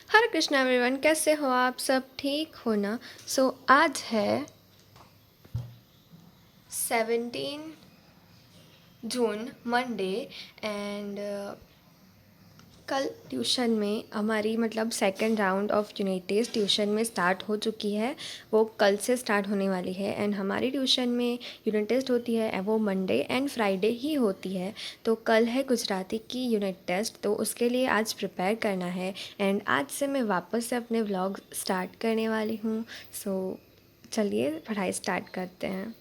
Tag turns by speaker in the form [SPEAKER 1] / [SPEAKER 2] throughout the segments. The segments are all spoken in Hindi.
[SPEAKER 1] हरे कृष्णा एवरीवन, कैसे हो आप? सब ठीक हो ना? आज है 17 जून, मंडे। एंड कल ट्यूशन में हमारी second round of unit test tuition में स्टार्ट हो चुकी है। वो कल से स्टार्ट होने वाली है। एंड हमारी ट्यूशन में यूनिट टेस्ट होती है वो मंडे एंड फ्राइडे ही होती है। तो कल है गुजराती की यूनिट टेस्ट, तो उसके लिए आज प्रिपेयर करना है। एंड आज से मैं वापस से अपने व्लॉग स्टार्ट करने वाली हूँ। चलिए पढ़ाई स्टार्ट करते हैं।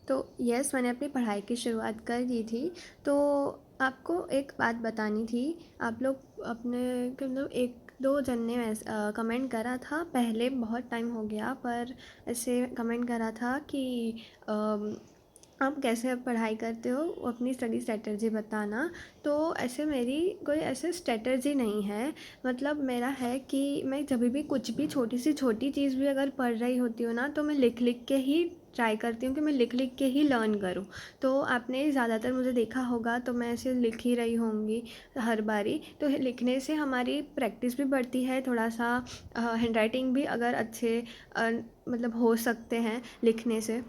[SPEAKER 1] तो यस, मैंने अपनी पढ़ाई की शुरुआत कर दी थी। तो आपको एक बात बतानी थी। आप लोग अपने एक दो जन ने कमेंट करा था, पहले बहुत टाइम हो गया, पर ऐसे कमेंट करा था कि आप कैसे अब पढ़ाई करते हो, अपनी स्टडी स्ट्रेटजी बताना। तो ऐसे मेरी कोई ऐसे स्ट्रेटजी नहीं है। मेरा है कि मैं जब भी कुछ भी छोटी सी छोटी चीज़ भी अगर पढ़ रही होती हूँ ना, तो मैं लिख लिख के ही ट्राई करती हूँ कि मैं लिख लिख के ही लर्न करूँ। तो आपने ज़्यादातर मुझे देखा होगा, तो मैं ऐसे लिख ही रही होंगी हर बारी। तो लिखने से हमारी प्रैक्टिस भी बढ़ती है, थोड़ा सा हैंड राइटिंग भी अगर अच्छे हो सकते हैं लिखने से।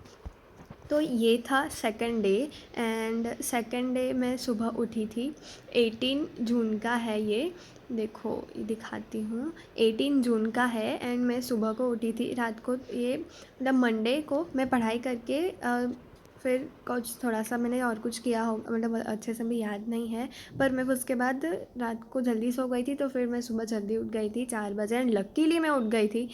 [SPEAKER 1] तो ये था second day. And second day मैं सुबह उठी थी। 18 जून का है ये, देखो ये दिखाती हूँ। 18 जून का है एंड मैं सुबह को उठी थी। रात को ये मंडे को मैं पढ़ाई करके फिर कुछ थोड़ा सा मैंने और कुछ किया हो, अच्छे से भी याद नहीं है। पर मैं उसके बाद रात को जल्दी सो गई थी, तो फिर मैं सुबह जल्दी उठ गई थी 4 बजे। एंड लकीली मैं उठ गई थी,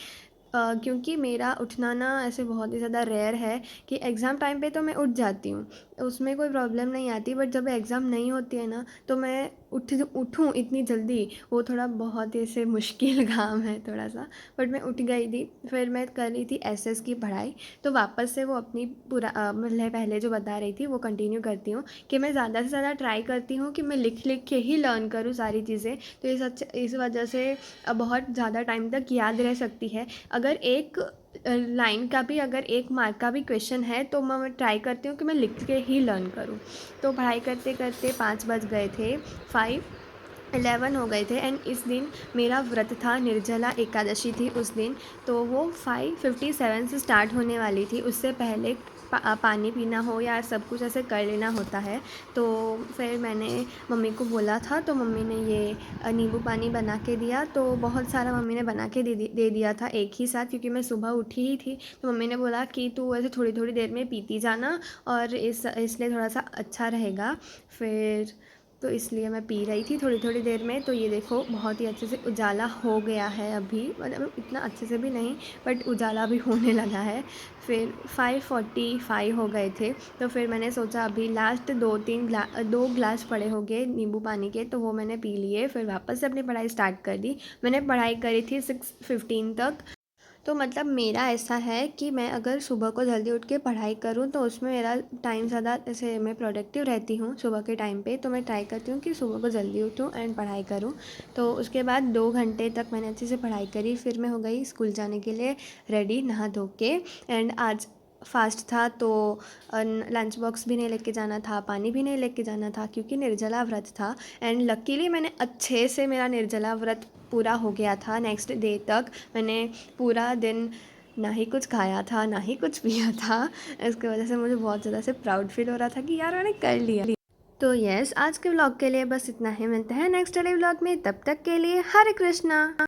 [SPEAKER 1] क्योंकि मेरा उठना ना ऐसे बहुत ही ज़्यादा रेयर है कि एग्ज़ाम टाइम पे तो मैं उठ जाती हूँ, उसमें कोई प्रॉब्लम नहीं आती। बट जब एग्ज़ाम नहीं होती है ना, तो मैं उठूँ इतनी जल्दी, वो थोड़ा बहुत ही ऐसे मुश्किल काम है थोड़ा सा। बट मैं उठ गई थी। फिर मैं कर रही थी एसएस की पढ़ाई। तो वापस से वो अपनी पहले जो बता रही थी वो कंटिन्यू करती हूँ कि मैं ज़्यादा से ज़्यादा ट्राई करती हूँ कि मैं लिख लिख के ही लर्न करूँ सारी चीज़ें। तो इस वजह से बहुत ज़्यादा टाइम तक याद रह सकती है। अगर एक लाइन का भी, अगर 1 मार्क का भी क्वेश्चन है, तो मैं ट्राई करती हूँ कि मैं लिख के ही लर्न करूँ। तो पढ़ाई करते करते 5 बज गए थे, 5:11 हो गए थे। एंड इस दिन मेरा व्रत था, निर्जला एकादशी थी उस दिन। तो वो 5:57 से स्टार्ट होने वाली थी। उससे पहले पानी पीना हो या सब कुछ ऐसे कर लेना होता है। तो फिर मैंने मम्मी को बोला था, तो मम्मी ने ये नींबू पानी बना के दिया। तो बहुत सारा मम्मी ने बना के दे दिया था एक ही साथ, क्योंकि मैं सुबह उठी ही थी। तो मम्मी ने बोला कि तू ऐसे थोड़ी थोड़ी देर में पीती जाना, और इसलिए थोड़ा सा अच्छा रहेगा। फिर तो इसलिए मैं पी रही थी थोड़ी थोड़ी देर में। तो ये देखो बहुत ही अच्छे से उजाला हो गया है अभी, इतना अच्छे से भी नहीं, बट उजाला भी होने लगा है। फिर 5:45 हो गए थे। तो फिर मैंने सोचा अभी लास्ट 2 ग्लास पड़े हो गए नींबू पानी के, तो वो मैंने पी लिए। फिर वापस से अपनी पढ़ाई स्टार्ट कर दी। मैंने पढ़ाई करी थी 6:15 तक। तो मेरा ऐसा है कि मैं अगर सुबह को जल्दी उठ के पढ़ाई करूँ, तो उसमें मेरा टाइम ज़्यादा ऐसे मैं प्रोडक्टिव रहती हूँ सुबह के टाइम पे। तो मैं ट्राई करती हूँ कि सुबह को जल्दी उठूँ एंड पढ़ाई करूँ। तो उसके बाद 2 घंटे तक मैंने अच्छे से पढ़ाई करी। फिर मैं हो गई स्कूल जाने के लिए रेडी, नहा धो के। एंड आज फास्ट था, तो लंच बॉक्स भी नहीं लेके जाना था, पानी भी नहीं लेके जाना था, क्योंकि निर्जला व्रत था। एंड लकीली मैंने अच्छे से, मेरा निर्जला व्रत पूरा हो गया था। नेक्स्ट डे तक मैंने पूरा दिन ना ही कुछ खाया था ना ही कुछ पिया था। इसकी वजह से मुझे बहुत ज़्यादा से प्राउड फील हो रहा था कि यार मैंने कर लिया। तो यस, आज के व्लॉग के लिए बस इतना ही। मिलते हैं नेक्स्ट वाले व्लॉग में, तब तक के लिए हरे कृष्णा।